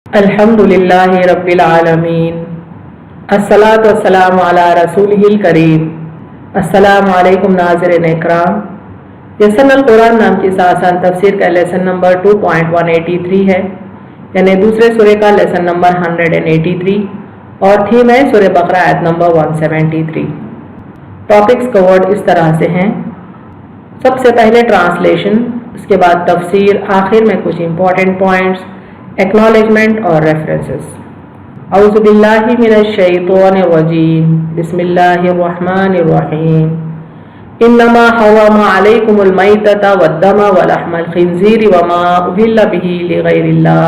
الحمدللہ رب العالمین الصلاۃ والسلام علی رسولہ الکریم۔ السلام علیکم ناظرین اکرام۔ یسن القرآن نام کی آسان تفسیر کا لیسن نمبر 2.183 ہے، یعنی دوسرے سورے کا لیسن نمبر 183 اور تھیم ہے سورہ بقرہ آیت نمبر 173۔ ٹاپکس کورڈ اس طرح سے ہیں: سب سے پہلے ٹرانسلیشن، اس کے بعد تفسیر، آخر میں کچھ امپورٹنٹ پوائنٹس، ایکنالجمنٹ اور ریفرنسز۔ اعوذ باللہ من الشیطان الرجیم، بسم اللہ الرحمن الرحیم۔ انما حرم علیکم المیتۃ والدم ولحم الخنزیر وما اہل بہ لغیر اللہ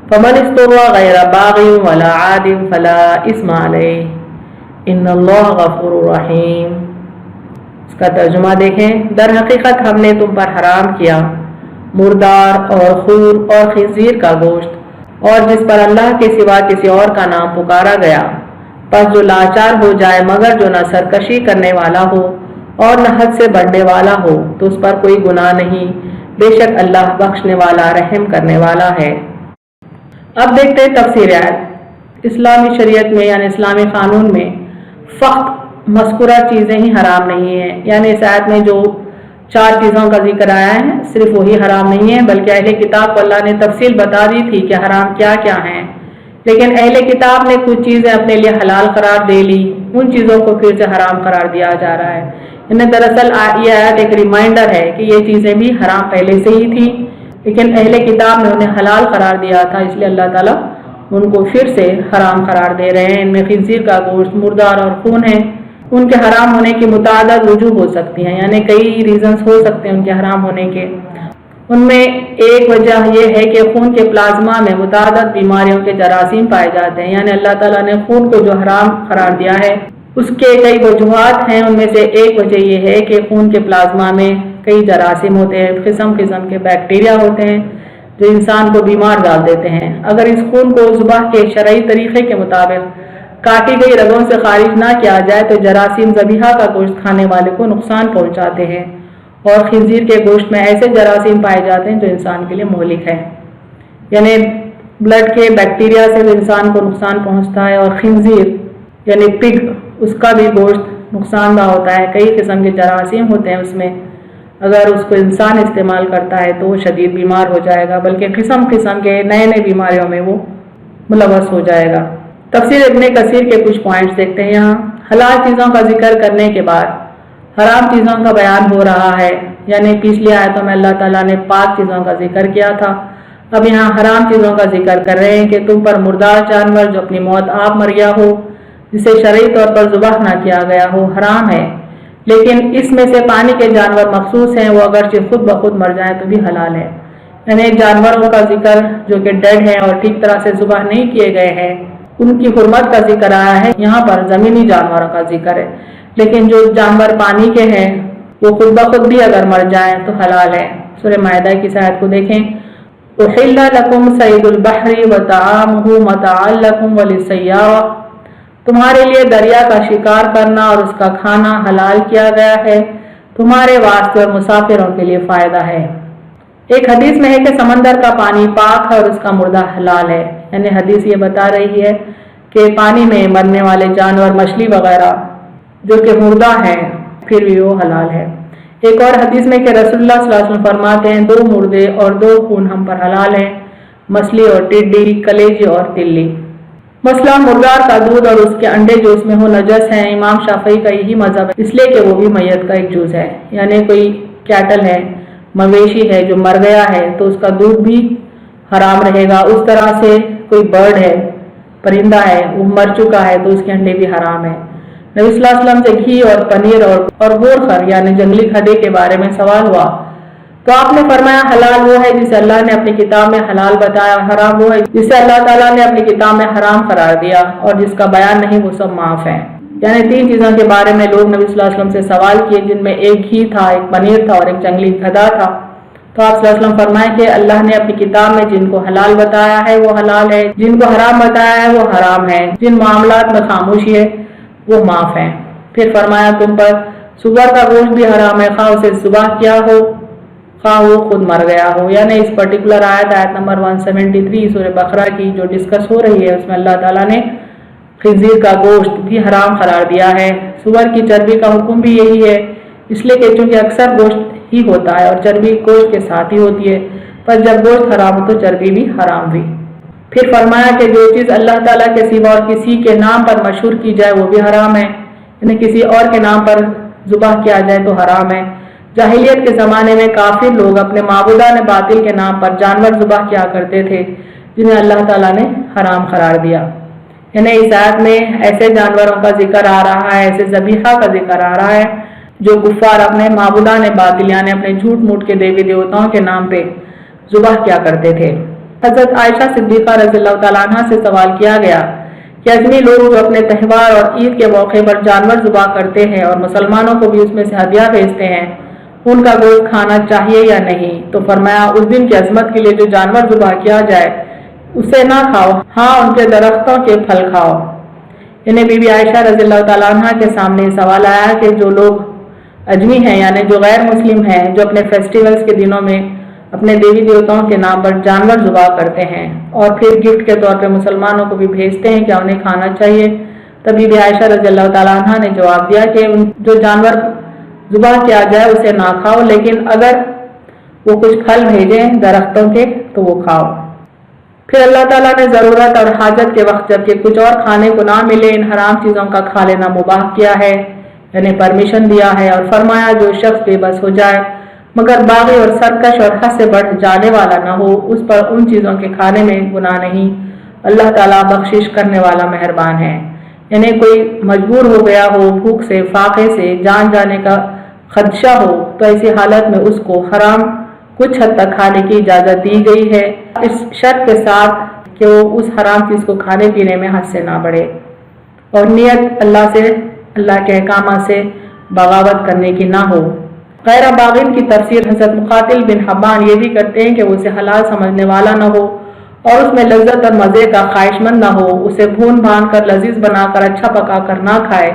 فمن اضطر غیر باغ ولا عاد فلا اثم علیہ ان اللہ غفور رحیم۔ اس کا ترجمہ دیکھیں۔ در حقیقت ہم نے تم پر حرام کیا مردار اور خون اور خنزیر کا گوشت، اور جس پر اللہ کے سوا کسی اور کا نام پکارا گیا، پس جو لاچار ہو جائے مگر جو نہ سرکشی کرنے والا ہو اور نہ حد سے بڑھنے والا ہو تو اس پر کوئی گناہ نہیں، بے شک اللہ بخشنے والا رحم کرنے والا ہے۔ اب دیکھتے ہیں تفسیر آیت۔ اسلامی شریعت میں یعنی اسلامی قانون میں فقط مذکورہ چیزیں ہی حرام نہیں ہیں، یعنی اس آیت میں جو 4 چیزوں کا ذکر آیا ہے صرف وہی حرام نہیں ہے، بلکہ اہل کتاب کو اللہ نے تفصیل بتا دی تھی کہ حرام کیا کیا ہیں، لیکن اہل کتاب نے کچھ چیزیں اپنے لیے حلال قرار دے لی، ان چیزوں کو پھر سے حرام قرار دیا جا رہا ہے۔ انہیں دراصل یہ آیت ایک ریمائنڈر ہے کہ یہ چیزیں بھی حرام پہلے سے ہی تھی، لیکن اہل کتاب نے انہیں حلال قرار دیا تھا، اس لیے اللہ تعالیٰ ان کو پھر سے حرام قرار دے رہے ہیں۔ ان میں خنزیر کا گوشت، مردار اور خون ہے۔ ان کے حرام ہونے کی متعدد وجوہ ہو سکتی ہیں، یعنی کئی ریزنز ہو سکتے ہیں ان کے حرام ہونے کے۔ ان میں ایک وجہ یہ ہے کہ خون کے پلازما میں متعدد بیماریوں کے جراثیم پائے جاتے ہیں، یعنی اللہ تعالیٰ نے خون کو جو حرام قرار دیا ہے اس کے کئی وجوہات ہیں۔ ان میں سے ایک وجہ یہ ہے کہ خون کے پلازما میں کئی جراثیم ہوتے ہیں، قسم قسم کے بیکٹیریا ہوتے ہیں جو انسان کو بیمار ڈال دیتے ہیں۔ اگر اس خون کو ذبح کے شرعی طریقے کے مطابق کاٹی گئی رگوں سے خارج نہ کیا جائے تو جراثیم ذبیحہ کا گوشت کھانے والے کو نقصان پہنچاتے ہیں، اور خنزیر کے گوشت میں ایسے جراثیم پائے جاتے ہیں جو انسان کے لیے مہلک ہے، یعنی بلڈ کے بیکٹیریا سے بھی انسان کو نقصان پہنچتا ہے، اور خنزیر یعنی پگ، اس کا بھی گوشت نقصان دہ ہوتا ہے۔ کئی قسم کے جراثیم ہوتے ہیں اس میں، اگر اس کو انسان استعمال کرتا ہے تو وہ شدید بیمار ہو جائے گا، بلکہ قسم قسم کے نئے بیماریوں میں وہ ملوث ہو جائے گا۔ تفسیر ابن کثیر کے کچھ پوائنٹس دیکھتے ہیں۔ یہاں حلال چیزوں کا ذکر کرنے کے بعد حرام چیزوں کا بیان ہو رہا ہے، یعنی پچھلی آیتوں میں اللہ تعالیٰ نے پاک چیزوں کا ذکر کیا تھا، اب یہاں حرام چیزوں کا ذکر کر رہے ہیں کہ تم پر مردار جانور جو اپنی موت آپ مر گیا ہو، جسے شرعی طور پر ذبح نہ کیا گیا ہو، حرام ہے، لیکن اس میں سے پانی کے جانور مخصوص ہیں، وہ اگرچہ خود بخود مر جائیں تو بھی حلال ہے۔ یعنی جانوروں کا ذکر جو کہ ڈیڈ ہیں اور ٹھیک طرح سے ذبح نہیں کیے گئے ہیں، ان کی حرمت کا ذکر آیا ہے۔ یہاں پر زمینی جانوروں کا ذکر ہے، لیکن جو جانور پانی کے ہیں وہ خود بخود بھی اگر مر جائیں تو حلال ہے۔ سورہ مائدہ کی آیت کو دیکھیں۔ احل لکم صید البحر وطعامہ متاعا لکم وللسیارہ، تمہارے لیے دریا کا شکار کرنا اور اس کا کھانا حلال کیا گیا ہے، تمہارے واسطے اور مسافروں کے لیے فائدہ ہے۔ ایک حدیث میں ہے کہ سمندر کا پانی پاک ہے اور اس کا مردہ حلال ہے، یعنی حدیث یہ بتا رہی ہے کہ پانی میں مرنے والے جانور، مچھلی وغیرہ جو کہ مردہ ہیں پھر بھی وہ حلال ہے۔ ایک اور حدیث میں کہ رسول اللہ صلی اللہ علیہ وسلم فرماتے ہیں 2 مردے اور 2 خون ہم پر حلال ہیں، مچھلی اور ٹڈی، کلیجی اور تلی۔ مثلا مردار کا دودھ اور اس کے انڈے جو اس میں ہو نجس ہیں۔ امام شافعی کا یہی مذہب ہے، اس لیے کہ وہ بھی میت کا ایک جز ہے، یعنی کوئی کیٹل ہے، مویشی ہے جو مر گیا ہے تو اس کا دودھ بھی حرام رہے گا۔ اس طرح سے کوئی برڈ ہے، پرندہ ہے، وہ مر چکا ہے تو اس کے انڈے بھی حرام ہے۔ نبی صلی اللہ علیہ وسلم سے گھی اور پنیر اور گورخر یعنی جنگلی کھڈے کے بارے میں سوال ہوا تو آپ نے فرمایا حلال وہ ہے جسے اللہ نے اپنی کتاب میں حلال بتایا، اور حرام وہ ہے جسے اللہ تعالیٰ نے اپنی کتاب میں حرام قرار دیا، اور جس کا بیان نہیں وہ سب معاف ہے۔ یعنی 3 چیزوں کے بارے میں لوگ نبی صلی اللہ علیہ وسلم سے سوال کیے، جن میں ایک گھی تھا، ایک پنیر تھا اور ایک جنگلی کھڈا تھا، تو آپ صلی اللہ علیہ وسلم فرمائے کہ اللہ نے اپنی کتاب میں جن کو حلال بتایا ہے وہ حلال ہے، جن کو حرام بتایا ہے وہ حرام ہے، جن معاملات میں خاموشی ہے وہ معاف ہیں۔ پھر فرمایا تم پر سور کا گوشت بھی حرام ہے، خواہ اسے ذبح کیا ہو خواہ وہ خود مر گیا ہو۔ یعنی اس پرٹیکولر آیت نمبر 173 سورہ بقرہ کی جو ڈسکس ہو رہی ہے، اس میں اللہ تعالیٰ نے خنزیر کا گوشت بھی حرام قرار دیا ہے۔ سور کی چربی کا حکم بھی یہی ہے، اس لیے کہ چونکہ اکثر گوشت ہی ہوتا ہے اور چربی گوشت کے ساتھ ہی ہوتی ہے، پر جب گوشت حرام ہو تو چربی بھی حرام ہوئی۔ پھر فرمایا کہ جو چیز اللہ تعالیٰ کے سوا اور کسی کے نام پر مشہور کی جائے وہ بھی حرام ہے، یعنی کسی اور کے نام پر ذبح کیا جائے تو حرام ہے۔ جاہلیت کے زمانے میں کافر لوگ اپنے معبودان باطل کے نام پر جانور ذبح کیا کرتے تھے جنہیں اللہ تعالیٰ نے حرام قرار دیا۔ یعنی اس آیت میں ایسے جانوروں کا ذکر آ رہا ہے، ایسے ذبیحہ کا ذکر آ رہا ہے جو کفار اپنے معبودان باطل یعنی اپنے جھوٹ موٹ کے دیوی دیوتاؤں کے نام پہ ذبح کیا کرتے تھے۔ حضرت عائشہ صدیقہ رضی اللہ تعالیٰ عنہ سے سوال کیا گیا کہ اجمی لوگ جو اپنے تہوار اور عید کے موقع پر جانور ذبح کرتے ہیں اور مسلمانوں کو بھی اس میں سے ہدیہ بھیجتے ہیں، ان کا گوشت کھانا چاہیے یا نہیں؟ تو فرمایا اس دن کی عظمت کے لیے جو جانور ذبح کیا جائے اسے نہ کھاؤ، ہاں ان کے درختوں کے پھل کھاؤ۔ یعنی بی بی عائشہ رضی اللہ تعالیٰ عنہ کے سامنے سوال آیا کہ جو لوگ اجمی ہیں یعنی جو غیر مسلم ہیں، جو اپنے فیسٹیولز کے دنوں میں اپنے دیوی دیوتاؤں کے نام پر جانور ذبح کرتے ہیں اور پھر گفٹ کے طور پہ مسلمانوں کو بھی بھیجتے ہیں، کیا انہیں کھانا چاہیے؟ تب بی بی عائشہ رضی اللہ تعالیٰ عنہ نے جواب دیا کہ جو جانور ذبح کیا جائے اسے نہ کھاؤ، لیکن اگر وہ کچھ پھل بھیجیں درختوں کے تو وہ کھاؤ۔ پھر اللہ تعالیٰ نے ضرورت اور حاجت کے وقت جبکہ کچھ اور کھانے کو نہ ملے ان حرام چیزوں کا کھا لینا مباح کیا ہے، یعنی پرمیشن دیا ہے، اور فرمایا جو شخص بے بس ہو جائے مگر باغی اور سرکش اور حد سے بڑھ جانے والا نہ ہو، اس پر ان چیزوں کے کھانے میں گناہ نہیں، اللہ تعالیٰ بخشش کرنے والا مہربان ہے۔ یعنی کوئی مجبور ہو گیا ہو، بھوک سے، فاقے سے، جان جانے کا خدشہ ہو، تو ایسی حالت میں اس کو حرام کچھ حد تک کھانے کی اجازت دی گئی ہے، اس شرط کے ساتھ کہ وہ اس حرام چیز کو کھانے پینے میں حد سے نہ بڑھے اور نیت اللہ کے احکامات سے بغاوت کرنے کی نہ ہو۔ غیر باغین کی تفسیر حضرت مقاتل بن حبان یہ بھی کرتے ہیں کہ وہ اسے حلال سمجھنے والا نہ ہو اور اس میں لذت اور مزے کا خواہش مند نہ ہو، اسے بھون بھان کر لذیذ بنا کر اچھا پکا کر نہ کھائے،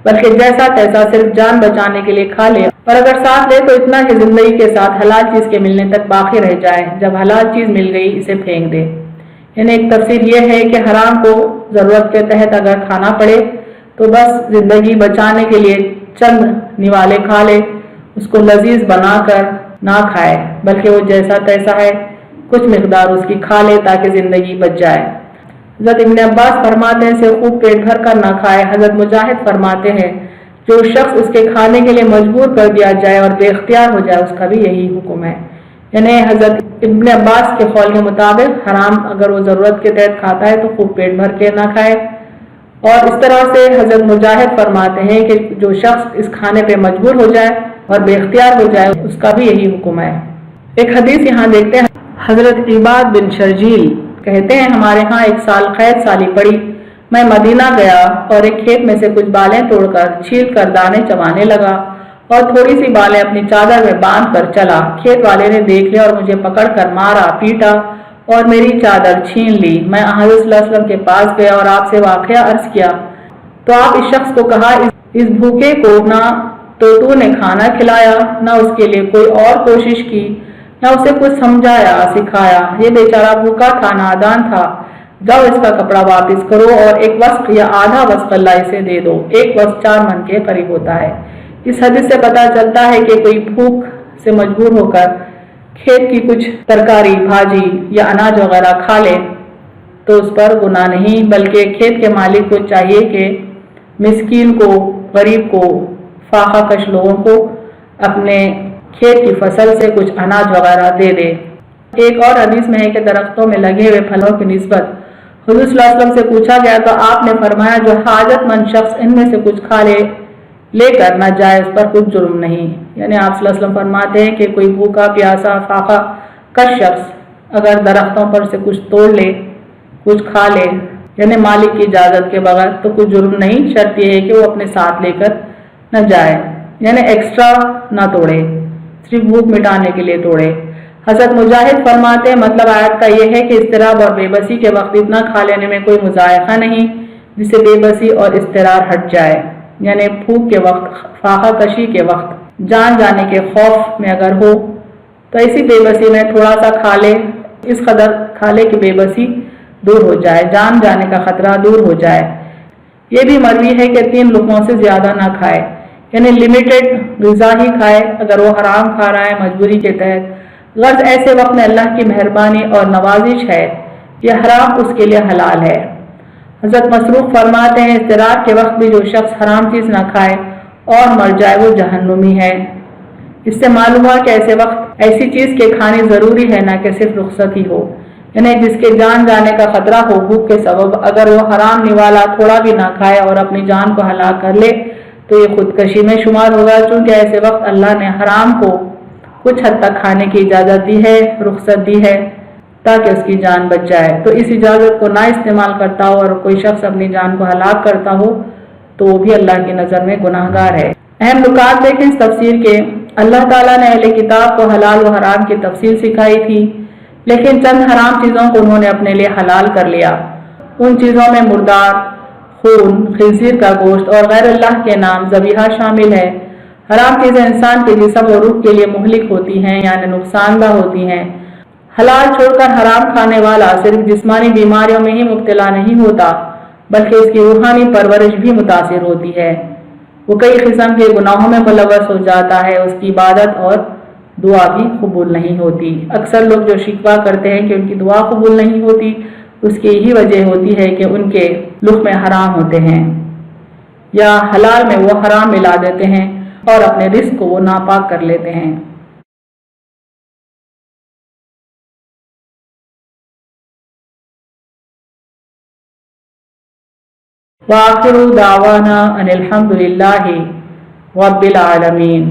بلکہ جیسا تیسا صرف جان بچانے کے لیے کھا لے، اور اگر ساتھ لے تو اتنا کہ زندگی کے ساتھ حلال چیز کے ملنے تک باقی رہ جائے، جب حلال چیز مل گئی اسے پھینک دے۔ یعنی ایک تفسیر یہ ہے کہ حرام کو ضرورت کے تحت اگر کھانا پڑے تو بس زندگی بچانے کے لیے چند نوالے کھا لے، اس کو لذیذ بنا کر نہ کھائے، بلکہ وہ جیسا تیسا ہے کچھ مقدار اس کی کھا لے تاکہ زندگی بچ جائے۔ حضرت ابن عباس فرماتے ہیں اسے خوب پیٹ بھر کر نہ کھائے۔ حضرت مجاہد فرماتے ہیں جو شخص اس کے کھانے کے لیے مجبور کر دیا جائے اور بے اختیار ہو جائے اس کا بھی یہی حکم ہے۔ یعنی حضرت ابن عباس کے قول کے مطابق حرام اگر وہ ضرورت کے تحت کھاتا ہے تو خوب پیٹ بھر کے نہ کھائے، اور اس طرح سے حضرت مجاہد فرماتے ہیں کہ جو شخص اس کھانے پہ مجبور ہو جائے اور بے اختیار ہو جائے اس کا بھی یہی حکم ہے۔ ایک حدیث یہاں دیکھتے ہیں، حضرت عباد بن شرجیل کہتے ہیں ہمارے ہاں ایک سال قید سالی پڑی، میں مدینہ گیا اور ایک کھیت میں سے کچھ بالیں توڑ کر چھیل کر دانے چبانے لگا اور تھوڑی سی بالیں اپنی چادر میں باندھ کر چلا۔ کھیت والے نے دیکھ لیا اور مجھے پکڑ کر مارا پیٹا اور میری چادر چھین لی۔ میں حضرت صلی اللہ علیہ وسلم کے پاس گیا اور آپ سے واقعہ عرض کیا تو آپ اس شخص کو کہا اس بھوکے کو نہ تو نے کھانا کھلایا، نہ اس کے لیے کوئی اور کوشش کی، نہ اسے کچھ سمجھایا سکھایا، یہ بیچارہ بھوکا تھا، نادان تھا، جاؤ اس کا کپڑا واپس کرو اور ایک وسق یا آدھا وسق اللہ اسے دے دو، ایک وسق 4 من کے قریب ہوتا ہے۔ اس حدیث سے پتہ چلتا ہے کہ کوئی بھوک سے مجبور ہو کر کھیت کی کچھ ترکاری، بھاجی یا اناج وغیرہ کھا لے تو اس پر گناہ نہیں، بلکہ کھیت کے مالک کو چاہیے کہ مسکین کو، غریب کو، فاقہ کش لوگوں کو اپنے کھیت کی فصل سے کچھ اناج وغیرہ دے دے۔ ایک اور حدیث میں ہے کہ درختوں میں لگے ہوئے پھلوں کی نسبت حضور صلی اللہ علیہ وسلم سے پوچھا گیا تو آپ نے فرمایا جو حاجت مند شخص ان میں سے کچھ کھا لے کر نہ جائے اس پر کچھ جرم نہیں۔ یعنی آپ صلی اللہ علیہ وسلم فرماتے ہیں کہ کوئی بھوکا پیاسا فاقہ کش شخص اگر درختوں پر سے کچھ توڑ لے، کچھ کھا لے، یعنی مالک کی اجازت کے بغیر تو کچھ جرم نہیں، شرط یہ ہے کہ وہ اپنے ساتھ لے کر نہ جائے، یعنی ایکسٹرا نہ توڑے، صرف بھوک مٹانے کے لیے توڑے۔ حضرت مجاہد فرماتے ہیں مطلب آیت کا یہ ہے کہ اضطراب اور بے بسی کے وقت اتنا کھا لینے میں کوئی مذائقہ نہیں جس سے بے بسی اور اضطرار ہٹ جائے، یعنی بھوک کے وقت، فاقہ کشی کے وقت، جان جانے کے خوف میں اگر ہو تو ایسی بے بسی میں تھوڑا سا کھا لے، اس قدر کھا لے کہ بے بسی دور ہو جائے، جان جانے کا خطرہ دور ہو جائے۔ یہ بھی مروی ہے کہ 3 لقموں سے زیادہ نہ کھائے، یعنی لمیٹڈ غذا ہی کھائے اگر وہ حرام کھا رہا ہے مجبوری کے تحت، غرض ایسے وقت میں اللہ کی مہربانی اور نوازش ہے، یہ حرام اس کے لیے حلال ہے۔ حضرت مسروق فرماتے ہیں اضطرار کے وقت بھی جو شخص حرام چیز نہ کھائے اور مر جائے وہ جہنمی ہے۔ اس سے معلوم ہوا کہ ایسے وقت ایسی چیز کے کھانی ضروری ہے، نہ کہ صرف رخصت ہی ہو، یعنی جس کے جان جانے کا خطرہ ہو بھوک کے سبب، اگر وہ حرام نوالا تھوڑا بھی نہ کھائے اور اپنی جان کو ہلاک کر لے تو یہ خودکشی میں شمار ہوگا، چونکہ ایسے وقت اللہ نے حرام کو کچھ حد تک کھانے کی اجازت دی ہے، رخصت دی ہے تاکہ اس کی جان بچ جائے۔ تو اس اجازت کو نہ استعمال کرتا ہو اور کوئی شخص اپنی جان کو ہلاک کرتا ہو تو وہ بھی اللہ کی نظر میں گناہ گار ہے۔ اہم نکات دیکھیں اس تفسیر کے۔ اللہ تعالیٰ نے اہل کتاب کو حلال و حرام کی تفصیل سکھائی تھی، لیکن چند حرام چیزوں کو انہوں نے اپنے لیے حلال کر لیا۔ ان چیزوں میں مردار، خون، خنزیر کا گوشت اور غیر اللہ کے نام ذبیحہ شامل ہے۔ حرام چیزیں انسان کے جسم اور روح کے لیے مہلک ہوتی ہیں، یعنی نقصان دہ ہوتی ہیں۔ حلال چھوڑ کر حرام کھانے والا صرف جسمانی بیماریوں میں ہی مبتلا نہیں ہوتا بلکہ اس کی روحانی پرورش بھی متاثر ہوتی ہے، وہ کئی قسم کے گناہوں میں ملوث ہو جاتا ہے، اس کی عبادت اور دعا بھی قبول نہیں ہوتی۔ اکثر لوگ جو شکوہ کرتے ہیں کہ ان کی دعا قبول نہیں ہوتی، اس کی یہی وجہ ہوتی ہے کہ ان کے لقمے حرام ہوتے ہیں یا حلال میں وہ حرام ملا دیتے ہیں اور اپنے رزق کو وہ ناپاک کر لیتے ہیں۔ وآخر دعوانا ان الحمد للہ رب العالمین۔